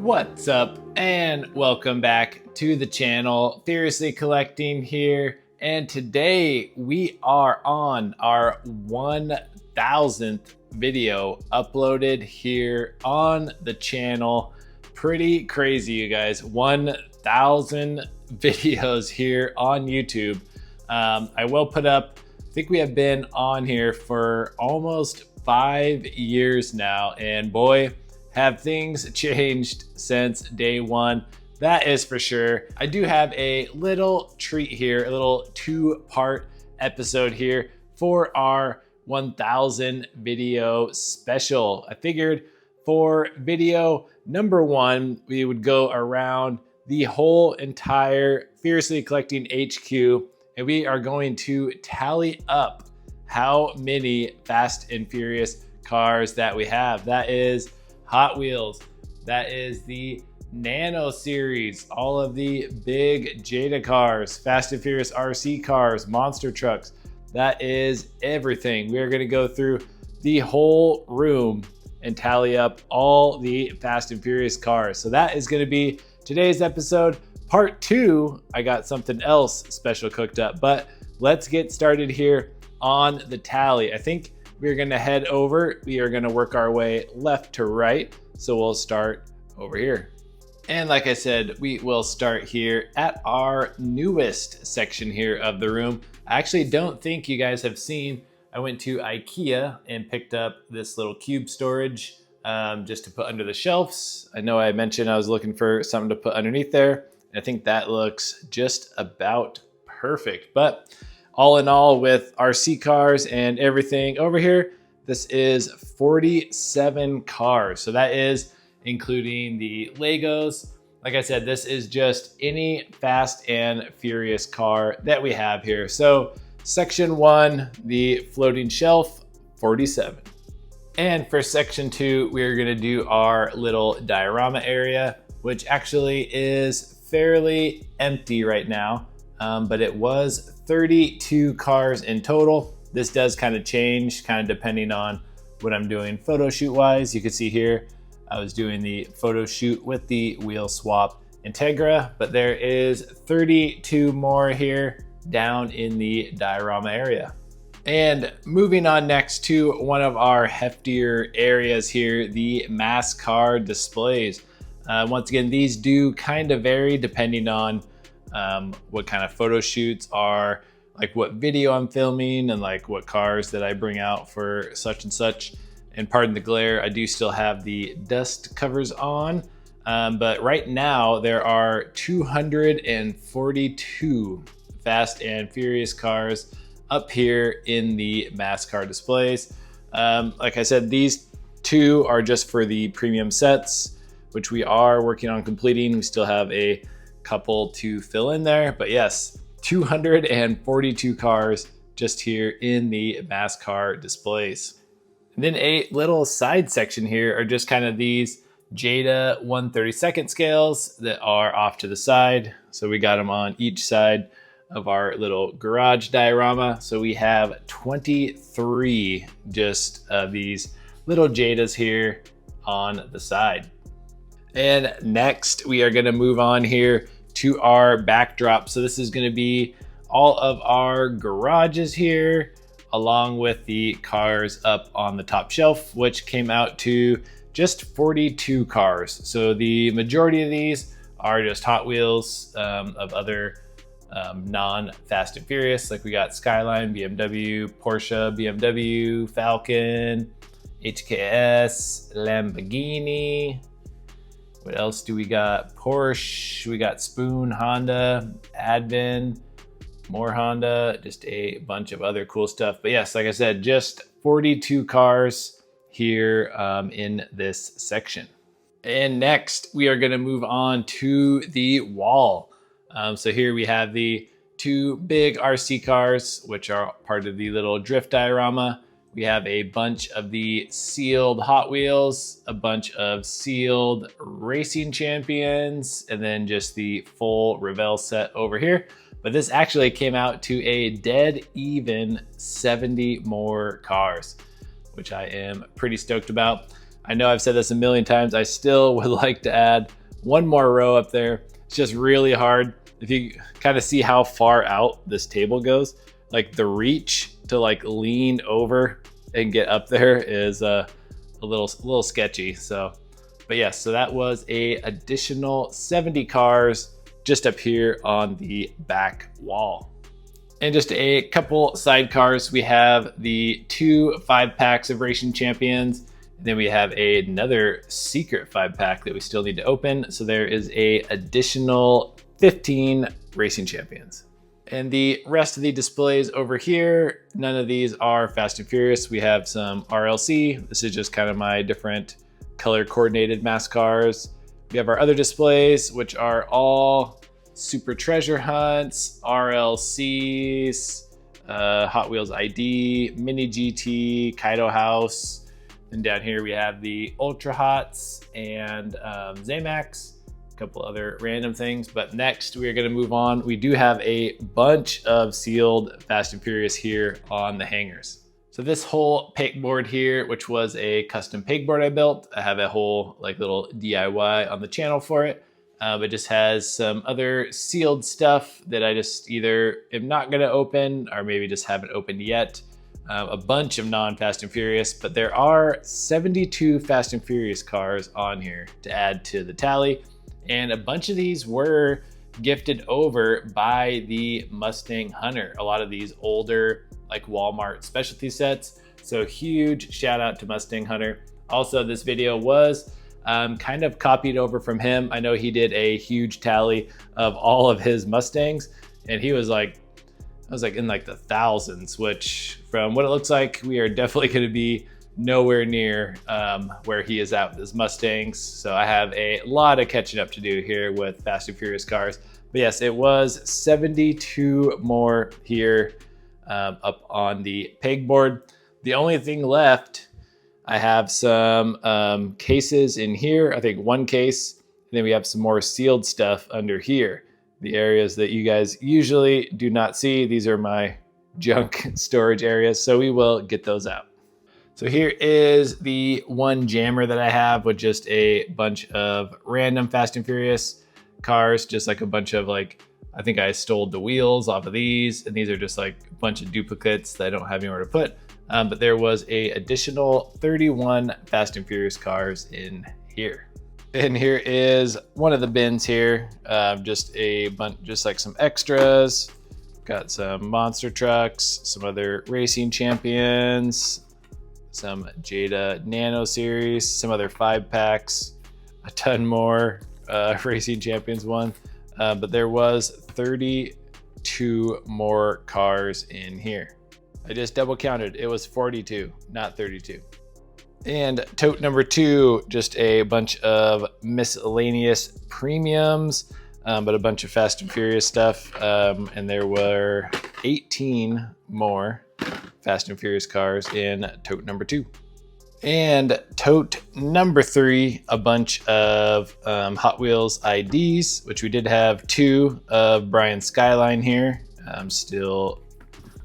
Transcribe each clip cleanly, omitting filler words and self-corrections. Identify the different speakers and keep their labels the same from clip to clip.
Speaker 1: What's up and welcome back to the channel. Furiously Collecting here, and today we are on our 1000th video uploaded here on the channel. Pretty crazy, you guys. 1000 videos here on YouTube. I will put up, I think we have been on here for almost 5 years now, and boy, have things changed since day one. That is for sure. I do have a little treat here, a little two-part episode here for our 1000 video special. I figured for video number one, we would go around the whole entire Furiously Collecting HQ, and we are going to tally up how many Fast and Furious cars that we have. That is Hot Wheels, that is the Nano series, all of the big Jada cars, Fast and Furious RC cars, monster trucks. That is everything. We are going to go through the whole room and tally up all the Fast and Furious cars. So that is going to be today's episode. Part two, I got something else special cooked up, but let's get started here on the tally. I think we're gonna head over. We are gonna work our way left to right. So we'll start over here. And like I said, we will start here at our newest section here of the room. I actually don't think you guys have seen, I went to IKEA and picked up this little cube storage just to put under the shelves. I know I mentioned I was looking for something to put underneath there. I think that looks just about perfect. But all in all, with RC cars and everything over here, this is 47 cars. So that is including the Legos. Like I said, this is just any Fast and Furious car that we have here. So section one, the floating shelf, 47. And for section two, we're gonna do our little diorama area, which actually is fairly empty right now. But it was 32 cars in total. This does kind of change, kind of depending on what I'm doing photo shoot wise. You can see here, I was doing the photo shoot with the wheel swap Integra, but there is 32 more here down in the diorama area. And moving on next to one of our heftier areas here, the Mascar Displays. Once again, these do kind of vary depending on what kind of photo shoots are, like what video I'm filming and like what cars that I bring out for such and such. And pardon the glare, I do still have the dust covers on. But right now there are 242 Fast and Furious cars up here in the Mascar Displays. Like I said, these two are just for the premium sets, which we are working on completing. We still have a couple to fill in there, but yes, 242 cars just here in the Mascar Displays. And then a little side section here are just kind of these Jada 1/32 scales that are off to the side. So we got them on each side of our little garage diorama. So we have 23 just of these little Jadas here on the side. And next we are gonna move on here to our backdrop. So this is gonna be all of our garages here, along with the cars up on the top shelf, which came out to just 42 cars. So the majority of these are just Hot Wheels of other non-Fast and Furious. Like we got Skyline, BMW, Porsche, BMW, Falcon, HKS, Lamborghini. What else do we got? Porsche, we got Spoon, Honda, Advent, more Honda, just a bunch of other cool stuff. But yes, like I said, just 42 cars here in this section. And next we are gonna move on to the wall. So here we have the two big RC cars, which are part of the little drift diorama. We have a bunch of the sealed Hot Wheels, a bunch of sealed Racing Champions, and then just the full Revell set over here. But this actually came out to a dead even 70 more cars, which I am pretty stoked about. I know I've said this a million times. I still would like to add one more row up there. It's just really hard. If you kind of see how far out this table goes, like the reach to like lean over and get up there is a little sketchy. So, but yes, so that was a additional 70 cars just up here on the back wall. And just a couple sidecars. We have the 2 5-packs of Racing Champions. And then we have another secret 5-pack that we still need to open. So there is a additional 15 Racing Champions. And the rest of the displays over here, none of these are Fast and Furious. We have some RLC. This is just kind of my different color coordinated Mascars. We have our other displays, which are all Super Treasure Hunts, RLCs, Hot Wheels ID, Mini GT, Kaido House. And down here we have the Ultra Hots and Zamax, a couple other random things. But next we are going to move on. We do have a bunch of sealed Fast and Furious here on the hangers. So this whole pegboard here, which was a custom pegboard I built, I have a whole like little DIY on the channel for it. It just has some other sealed stuff that I just either am not going to open or maybe just haven't opened yet. A bunch of non-Fast and Furious, but there are 72 Fast and Furious cars on here to add to the tally. And a bunch of these were gifted over by the Mustang Hunter. A lot of these older like Walmart specialty sets. So huge shout out to Mustang Hunter. Also, this video was kind of copied over from him. I know he did a huge tally of all of his Mustangs, and he was like, I was like in like the thousands, which from what it looks like, we are definitely going to be nowhere near where he is at with his Mustangs. So I have a lot of catching up to do here with Fast and Furious cars. But yes, it was 72 more here up on the pegboard. The only thing left, I have some cases in here. I think one case, and then we have some more sealed stuff under here. The areas that you guys usually do not see. These are my junk storage areas, so we will get those out. So here is the one jammer that I have with just a bunch of random Fast and Furious cars, just like a bunch of like, I think I stole the wheels off of these, and these are just like a bunch of duplicates that I don't have anywhere to put. But there was a additional 31 Fast and Furious cars in here. And here is one of the bins here, just a bunch, just like some extras. Got some monster trucks, some other Racing Champions, some Jada Nano series, some other 5-packs, a ton more Racing Champions one. But there was 32 more cars in here. I just double counted. It was 42, not 32. And tote number 2, just a bunch of miscellaneous premiums, but a bunch of Fast and Furious stuff. And there were 18 more Fast and Furious cars in tote number 2. And tote number 3, a bunch of Hot Wheels IDs, which we did have 2 of Brian's Skyline here, still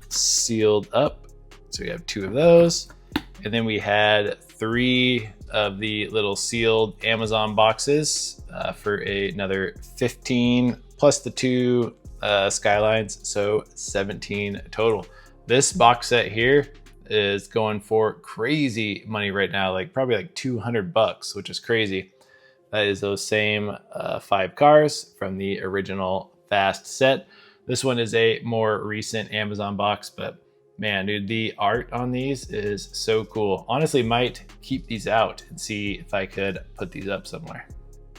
Speaker 1: sealed up. So we have 2 of those. And then we had 3 of the little sealed Amazon boxes for another 15 plus the 2 Skylines, so 17 total. This box set here is going for crazy money right now, like probably like $200, which is crazy. That is those same 5 cars from the original Fast set. This one is a more recent Amazon box, but man, dude, the art on these is so cool. Honestly, might keep these out and see if I could put these up somewhere.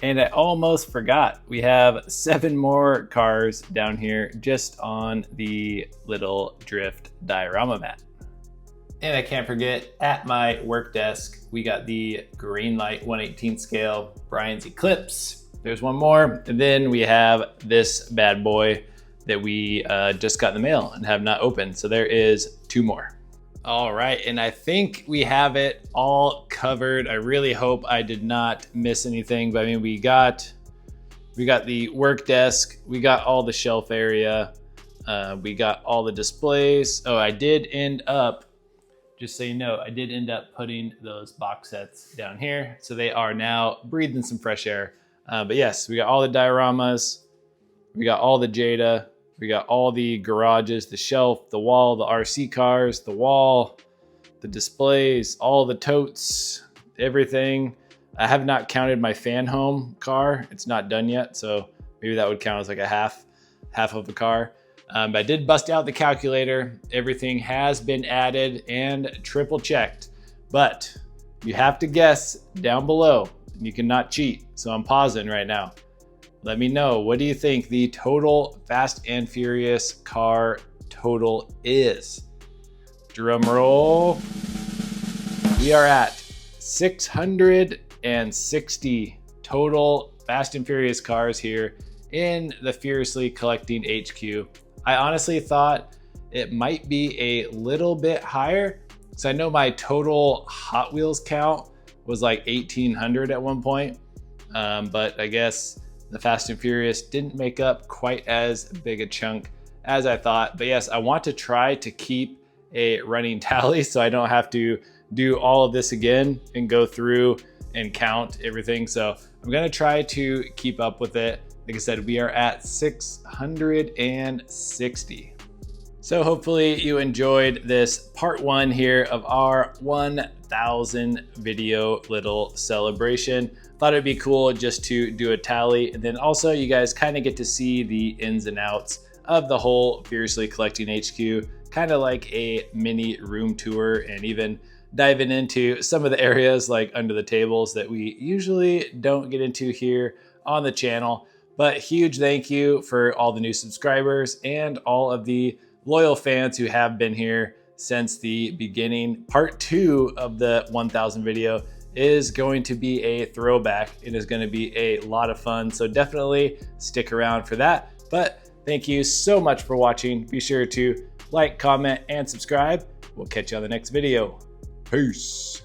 Speaker 1: And I almost forgot, we have 7 more cars down here just on the little drift diorama mat. And I can't forget, at my work desk, we got the Greenlight 1/18 scale Brian's Eclipse. There's one more. And then we have this bad boy that we just got in the mail and have not opened. So there is 2 more. All right, and I think we have it all covered. I really hope I did not miss anything, but I mean, we got the work desk, we got all the shelf area, we got all the displays. Oh, I did end up just so you know, I did end up putting those box sets down here. So they are now breathing some fresh air. But yes, we got all the dioramas, we got all the Jada, we got all the garages, the shelf, the wall, the RC cars, the wall, the displays, all the totes, everything. I have not counted my fan home car. It's not done yet, so maybe that would count as like a half of a car. But I did bust out the calculator. Everything has been added and triple checked, but you have to guess down below. You cannot cheat, so I'm pausing right now. Let me know, what do you think the total Fast and Furious car total is? Drum roll. We are at 660 total Fast and Furious cars here in the Furiously Collecting HQ. I honestly thought it might be a little bit higher. So I know my total Hot Wheels count was like 1,800 at one point. But I guess the Fast and Furious didn't make up quite as big a chunk as I thought. But yes, I want to try to keep a running tally so I don't have to do all of this again and go through and count everything. So I'm gonna try to keep up with it. Like I said, we are at 660. So hopefully you enjoyed this part one here of our 1,000 video little celebration. Thought it'd be cool just to do a tally. And then also you guys kind of get to see the ins and outs of the whole Furiously Collecting HQ, kind of like a mini room tour, and even diving into some of the areas like under the tables that we usually don't get into here on the channel. But huge thank you for all the new subscribers and all of the loyal fans who have been here since the beginning. Part two of the 1,000 video is going to be a throwback. It is going to be a lot of fun, so definitely stick around for that. But thank you so much for watching. Be sure to like, comment, and subscribe. We'll catch you on the next video. Peace.